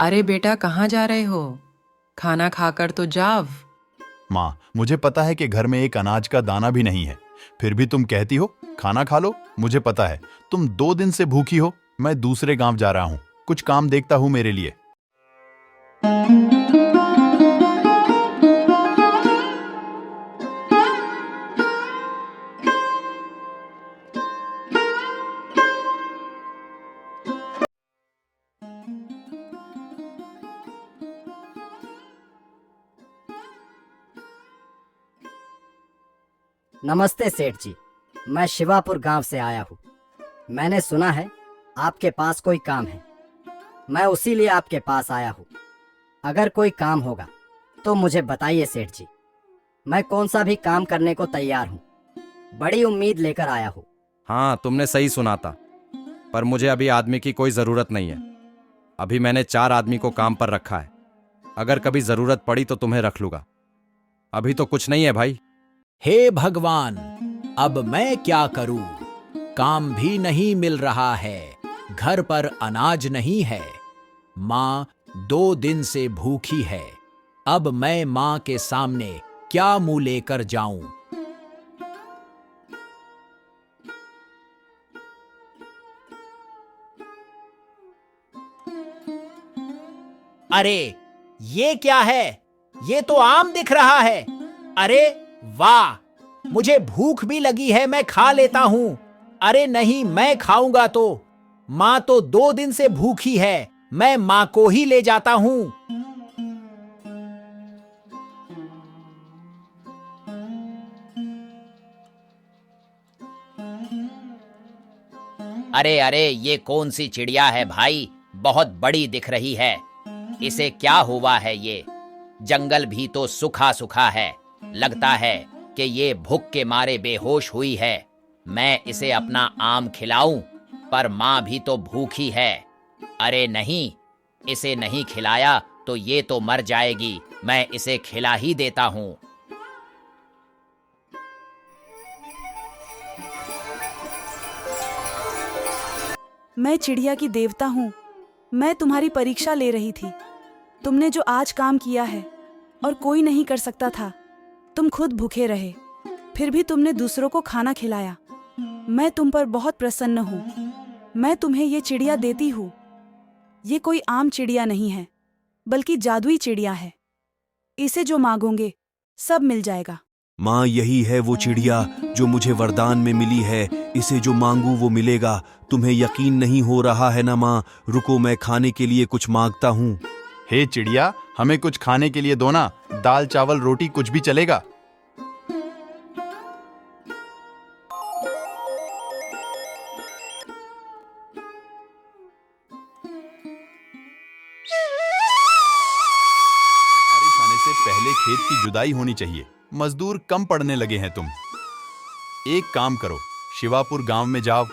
अरे बेटा, कहाँ जा रहे हो? खाना खाकर तो जाओ। माँ, मुझे पता है कि घर में एक अनाज का दाना भी नहीं है, फिर भी तुम कहती हो खाना खा लो। मुझे पता है तुम 2 दिन से भूखी हो। मैं दूसरे गांव जा रहा हूँ, कुछ काम देखता हूँ मेरे लिए। नमस्ते सेठ जी, मैं शिवापुर गांव से आया हूँ। मैंने सुना है आपके पास कोई काम है। मैं उसी लिए आपके पास आया हूँ। अगर कोई काम होगा तो मुझे बताइए सेठ जी। मैं कौन सा भी काम करने को तैयार हूँ। बड़ी उम्मीद लेकर आया हूँ। हाँ, तुमने सही सुना था, पर मुझे अभी आदमी की कोई ज़रूरत नहीं है। अभी मैंने 4 आदमी को काम पर रखा है। अगर कभी ज़रूरत पड़ी तो तुम्हें रख लूँगा। अभी तो कुछ नहीं है भाई। हे भगवान, अब मैं क्या करूं? काम भी नहीं मिल रहा है, घर पर अनाज नहीं है, माँ 2 दिन से भूखी है। अब मैं माँ के सामने क्या मुंह लेकर जाऊं? अरे ये क्या है? ये तो आम दिख रहा है। अरे वाह, मुझे भूख भी लगी है, मैं खा लेता हूं। अरे नहीं, मैं खाऊंगा तो। माँ तो 2 दिन से भूखी है, मैं माँ को ही ले जाता हूं। अरे अरे, ये कौन सी चिड़िया है भाई? बहुत बड़ी दिख रही है। इसे क्या हुआ है? ये जंगल भी तो सूखा सूखा है। लगता है कि ये भूख के मारे बेहोश हुई है। मैं इसे अपना आम खिलाऊं, पर माँ भी तो भूखी है। अरे नहीं, इसे नहीं खिलाया तो ये तो मर जाएगी। मैं इसे खिला ही देता हूँ। मैं चिड़िया की देवता हूँ। मैं तुम्हारी परीक्षा ले रही थी। तुमने जो आज काम किया है और कोई नहीं कर सकता था। तुम खुद भूखे रहे, फिर भी तुमने दूसरों को खाना खिलाया। मैं तुम पर बहुत प्रसन्न हूँ। मैं तुम्हें ये चिड़िया देती हूँ। ये कोई आम चिड़िया नहीं है, बल्कि जादुई चिड़िया है। इसे जो मांगोगे सब मिल जाएगा। माँ, यही है वो चिड़िया जो मुझे वरदान में मिली है। इसे जो मांगू वो मिलेगा। तुम्हें यकीन नहीं हो रहा है ना माँ? रुको, मैं खाने के लिए कुछ मांगता हूँ। हे चिड़िया, हमें कुछ खाने के लिए दो ना। दाल चावल रोटी कुछ भी चलेगा। बारिश आने से पहले खेत की जुताई होनी चाहिए। मजदूर कम पड़ने लगे हैं तुम। एक काम करो, शिवापुर गांव में जाओ।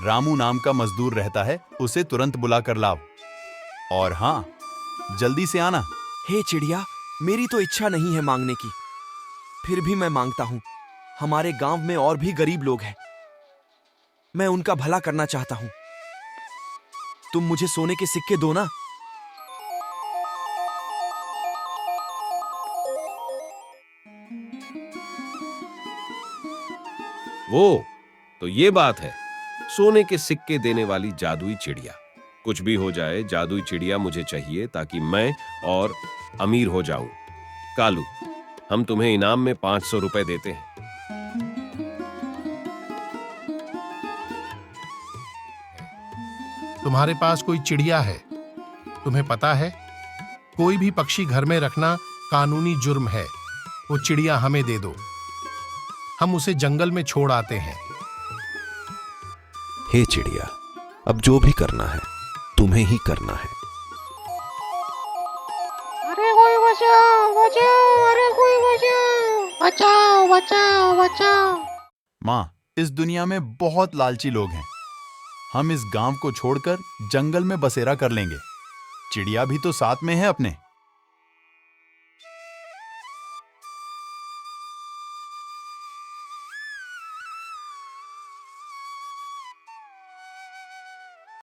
रामू नाम का मजदूर रहता है, उसे तुरंत बुला कर लाओ। और हाँ, जल्दी से आना। हे चिड़िया, मेरी तो इच्छा नहीं है मांगने की, फिर भी मैं मांगता हूँ। हमारे गांव में और भी गरीब लोग हैं, मैं उनका भला करना चाहता हूँ। तुम मुझे सोने के सिक्के दो ना। वो तो ये बात है, सोने के सिक्के देने वाली जादुई चिड़िया। कुछ भी हो जाए, जादुई चिड़िया मुझे चाहिए ताकि मैं और अमीर हो जाऊं। कालू, हम तुम्हें इनाम में 500 रुपए देते हैं। तुम्हारे पास कोई चिड़िया है? तुम्हें पता है, कोई भी पक्षी घर में रखना कानूनी जुर्म है। वो चिड़िया हमें दे दो, हम उसे जंगल में छोड़ आते हैं। हे चिड़िया, अब जो भी करना है तुम्हें ही करना है। अरे कोई बचाओ बचाओ, अरे कोई बचाओ, बचाओ बचाओ बचाओ। माँ, इस दुनिया में बहुत लालची लोग हैं। हम इस गांव को छोड़कर जंगल में बसेरा कर लेंगे। चिड़िया भी तो साथ में है अपने।